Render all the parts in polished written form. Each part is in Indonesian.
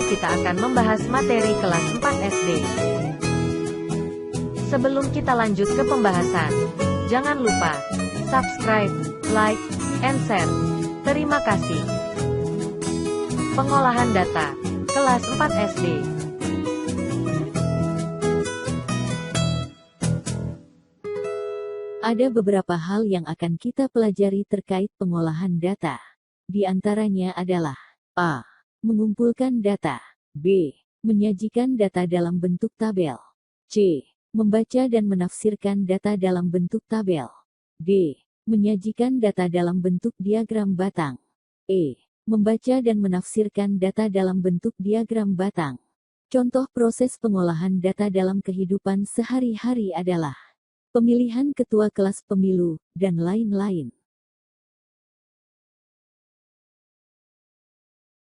kita akan membahas materi kelas 4 SD. Sebelum kita lanjut ke pembahasan, jangan lupa subscribe, like, and share. Terima kasih. Pengolahan data, kelas 4 SD. Ada beberapa hal yang akan kita pelajari terkait pengolahan data. Di antaranya adalah A. Mengumpulkan data. B. Menyajikan data dalam bentuk tabel. C. Membaca dan menafsirkan data dalam bentuk tabel. D. Menyajikan data dalam bentuk diagram batang. E. Membaca dan menafsirkan data dalam bentuk diagram batang. Contoh proses pengolahan data dalam kehidupan sehari-hari adalah pemilihan ketua kelas pemilu, dan lain-lain.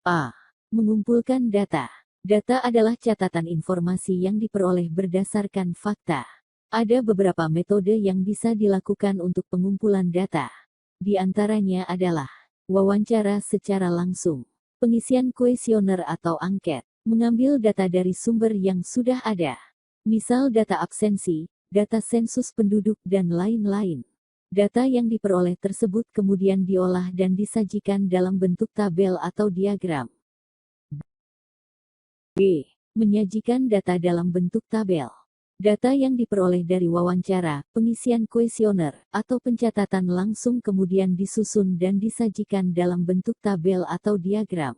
A. Mengumpulkan data. Data adalah catatan informasi yang diperoleh berdasarkan fakta. Ada beberapa metode yang bisa dilakukan untuk pengumpulan data. Di antaranya adalah wawancara secara langsung, pengisian kuesioner atau angket, mengambil data dari sumber yang sudah ada, misal data absensi, data sensus penduduk dan lain-lain. Data yang diperoleh tersebut kemudian diolah dan disajikan dalam bentuk tabel atau diagram. B. Menyajikan data dalam bentuk tabel. Data yang diperoleh dari wawancara, pengisian kuesioner, atau pencatatan langsung kemudian disusun dan disajikan dalam bentuk tabel atau diagram.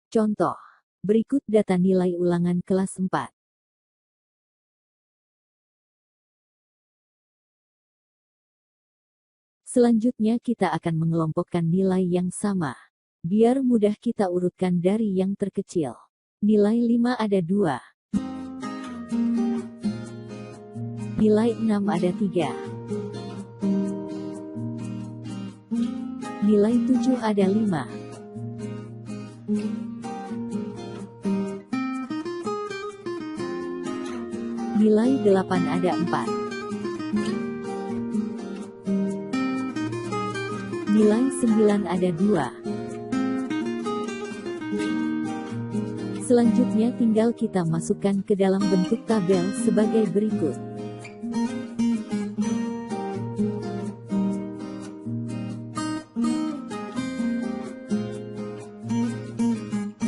Contoh. Berikut data nilai ulangan kelas 4. Selanjutnya kita akan mengelompokkan nilai yang sama. Biar mudah kita urutkan dari yang terkecil. Nilai 5 ada 2. Nilai 6 ada 3. Nilai 7 ada 5. Nilai 8 ada 4. Nilai 9 ada 2. Selanjutnya tinggal kita masukkan ke dalam bentuk tabel sebagai berikut.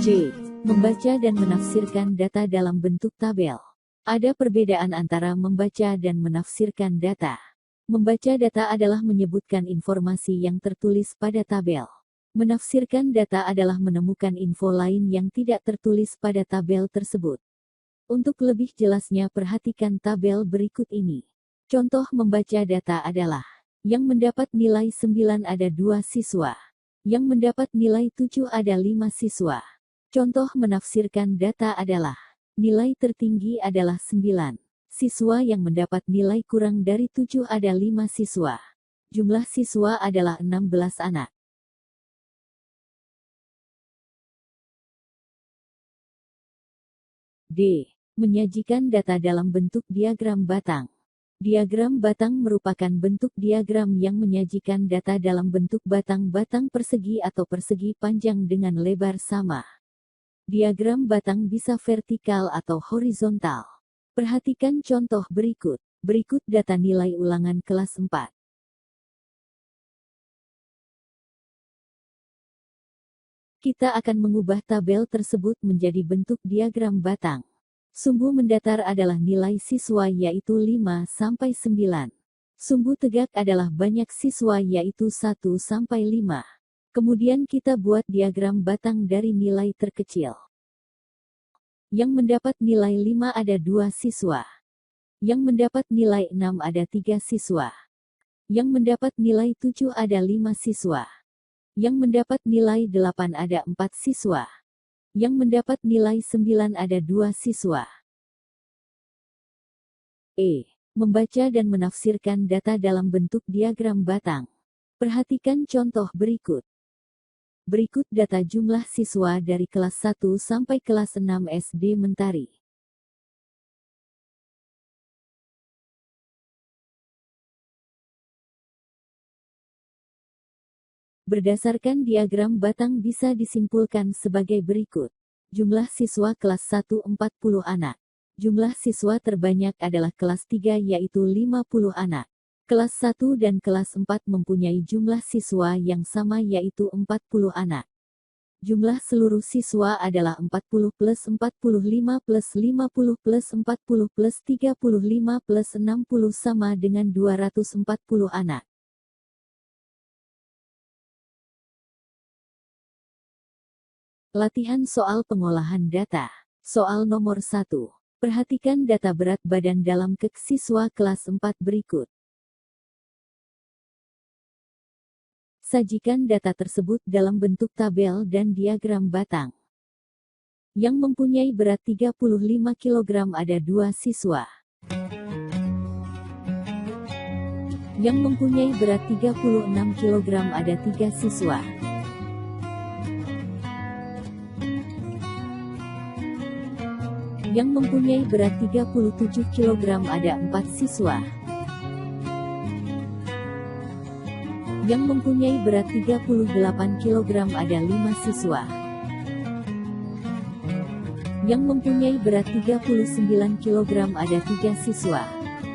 C. Membaca dan menafsirkan data dalam bentuk tabel. Ada perbedaan antara membaca dan menafsirkan data. Membaca data adalah menyebutkan informasi yang tertulis pada tabel. Menafsirkan data adalah menemukan info lain yang tidak tertulis pada tabel tersebut. Untuk lebih jelasnya perhatikan tabel berikut ini. Contoh membaca data adalah, yang mendapat nilai 9 ada 2 siswa. Yang mendapat nilai 7 ada 5 siswa. Contoh menafsirkan data adalah, nilai tertinggi adalah 9. Siswa yang mendapat nilai kurang dari 7 ada 5 siswa. Jumlah siswa adalah 16 anak. D. Menyajikan data dalam bentuk diagram batang. Diagram batang merupakan bentuk diagram yang menyajikan data dalam bentuk batang-batang persegi atau persegi panjang dengan lebar sama. Diagram batang bisa vertikal atau horizontal. Perhatikan contoh berikut. Berikut data nilai ulangan kelas 4. Kita akan mengubah tabel tersebut menjadi bentuk diagram batang. Sumbu mendatar adalah nilai siswa yaitu 5 sampai 9. Sumbu tegak adalah banyak siswa yaitu 1 sampai 5. Kemudian kita buat diagram batang dari nilai terkecil. Yang mendapat nilai 5 ada 2 siswa. Yang mendapat nilai 6 ada 3 siswa. Yang mendapat nilai 7 ada 5 siswa. Yang mendapat nilai 8 ada 4 siswa. Yang mendapat nilai 9 ada 2 siswa. E. Membaca dan menafsirkan data dalam bentuk diagram batang. Perhatikan contoh berikut. Berikut data jumlah siswa dari kelas 1 sampai kelas 6 SD Mentari. Berdasarkan diagram batang bisa disimpulkan sebagai berikut. Jumlah siswa kelas 1 40 anak. Jumlah siswa terbanyak adalah kelas 3 yaitu 50 anak. Kelas 1 dan kelas 4 mempunyai jumlah siswa yang sama yaitu 40 anak. Jumlah seluruh siswa adalah 40 plus 45 plus 50 plus 40 plus 35 plus 60 sama dengan 240 anak. Latihan soal pengolahan data. Soal nomor 1. Perhatikan data berat badan dalam kek siswa kelas 4 berikut. Sajikan data tersebut dalam bentuk tabel dan diagram batang. Yang mempunyai berat 35 kg ada 2 siswa. Yang mempunyai berat 36 kg ada 3 siswa. Yang mempunyai berat 37 kg ada 4 siswa. Yang mempunyai berat 38 kg ada 5 siswa. Yang mempunyai berat 39 kg ada 3 siswa.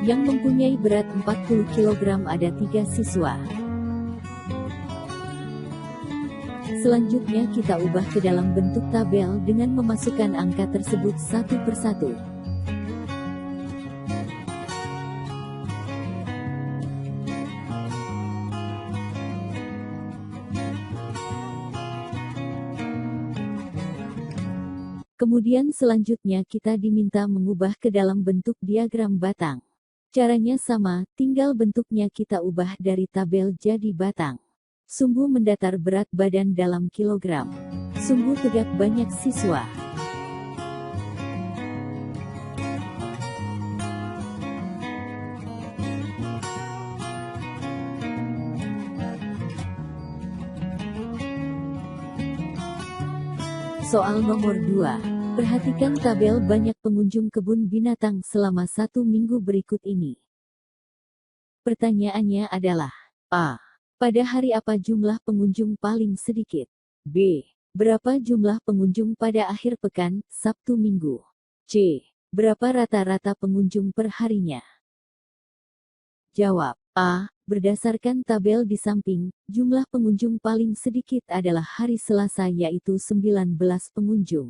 Yang mempunyai berat 40 kg ada 3 siswa. Selanjutnya kita ubah ke dalam bentuk tabel dengan memasukkan angka tersebut satu persatu. Kemudian selanjutnya kita diminta mengubah ke dalam bentuk diagram batang. Caranya sama, tinggal bentuknya kita ubah dari tabel jadi batang. Sumbu mendatar berat badan dalam kilogram. Sumbu tegak banyak siswa. Soal nomor 2. Perhatikan tabel banyak pengunjung kebun binatang selama 1 minggu berikut ini. Pertanyaannya adalah: A. Pada hari apa jumlah pengunjung paling sedikit? B. Berapa jumlah pengunjung pada akhir pekan, Sabtu Minggu? C. Berapa rata-rata pengunjung per harinya? Jawab. A. Berdasarkan tabel di samping, jumlah pengunjung paling sedikit adalah hari Selasa yaitu 19 pengunjung.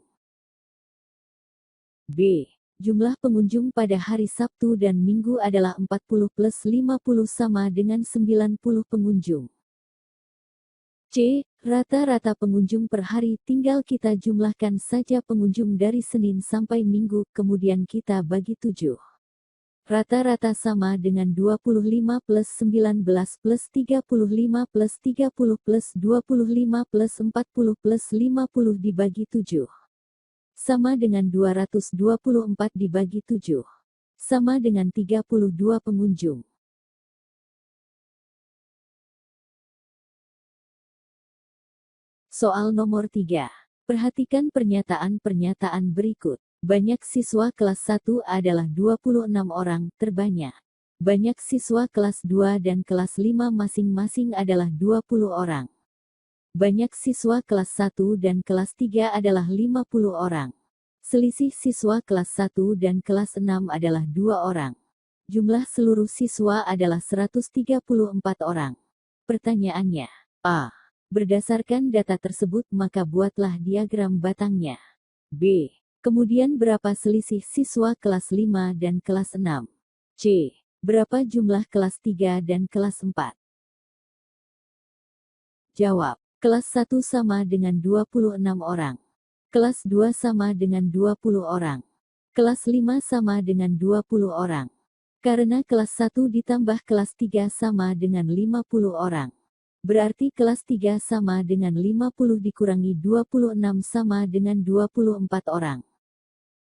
B. Jumlah pengunjung pada hari Sabtu dan Minggu adalah 40 plus 50 sama dengan 90 pengunjung. C. Rata-rata pengunjung per hari tinggal kita jumlahkan saja pengunjung dari Senin sampai Minggu kemudian kita bagi 7. Rata-rata sama dengan 25 plus 19 plus 35 plus 30 plus 25 plus 40 plus 50 dibagi 7. Sama dengan 224 dibagi 7. Sama dengan 32 pengunjung. Soal nomor 3. Perhatikan pernyataan-pernyataan berikut. Banyak siswa kelas 1 adalah 26 orang, terbanyak. Banyak siswa kelas 2 dan kelas 5 masing-masing adalah 20 orang. Banyak siswa kelas 1 dan kelas 3 adalah 50 orang. Selisih siswa kelas 1 dan kelas 6 adalah 2 orang. Jumlah seluruh siswa adalah 134 orang. Pertanyaannya: A. Berdasarkan data tersebut maka buatlah diagram batangnya. B. Kemudian berapa selisih siswa kelas 5 dan kelas 6? C. Berapa jumlah kelas 3 dan kelas 4? Jawab. Kelas 1 sama dengan 26 orang. Kelas 2 sama dengan 20 orang. Kelas 5 sama dengan 20 orang. Karena kelas 1 ditambah kelas 3 sama dengan 50 orang. Berarti kelas 3 sama dengan 50 dikurangi 26 sama dengan 24 orang.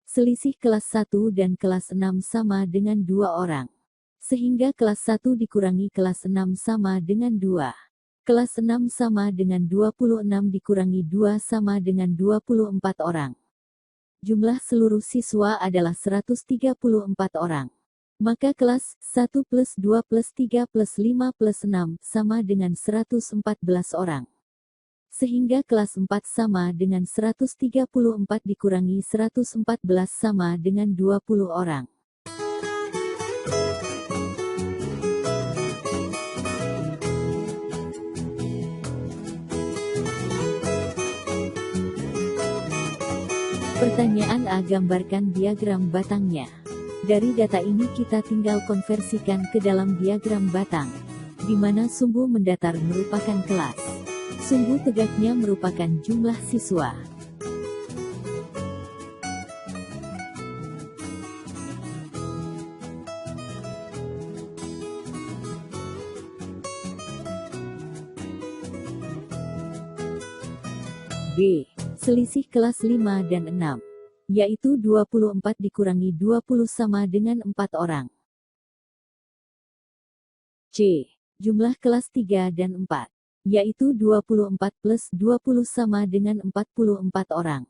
Selisih kelas 1 dan kelas 6 sama dengan 2 orang. Sehingga kelas 1 dikurangi kelas 6 sama dengan 2. Kelas 6 sama dengan 26 dikurangi 2 sama dengan 24 orang. Jumlah seluruh siswa adalah 134 orang. Maka kelas 1 plus 2 plus 3 plus 5 plus 6 sama dengan 114 orang. Sehingga kelas 4 sama dengan 134 dikurangi 114 sama dengan 20 orang. Pertanyaan A. Gambarkan diagram batangnya. Dari data ini kita tinggal konversikan ke dalam diagram batang, di mana sumbu mendatar merupakan kelas. Sumbu tegaknya merupakan jumlah siswa. B. Selisih kelas 5 dan 6, yaitu 24 dikurangi 20 sama dengan 4 orang. C. Jumlah kelas 3 dan 4, yaitu 24 plus 20 sama dengan 44 orang.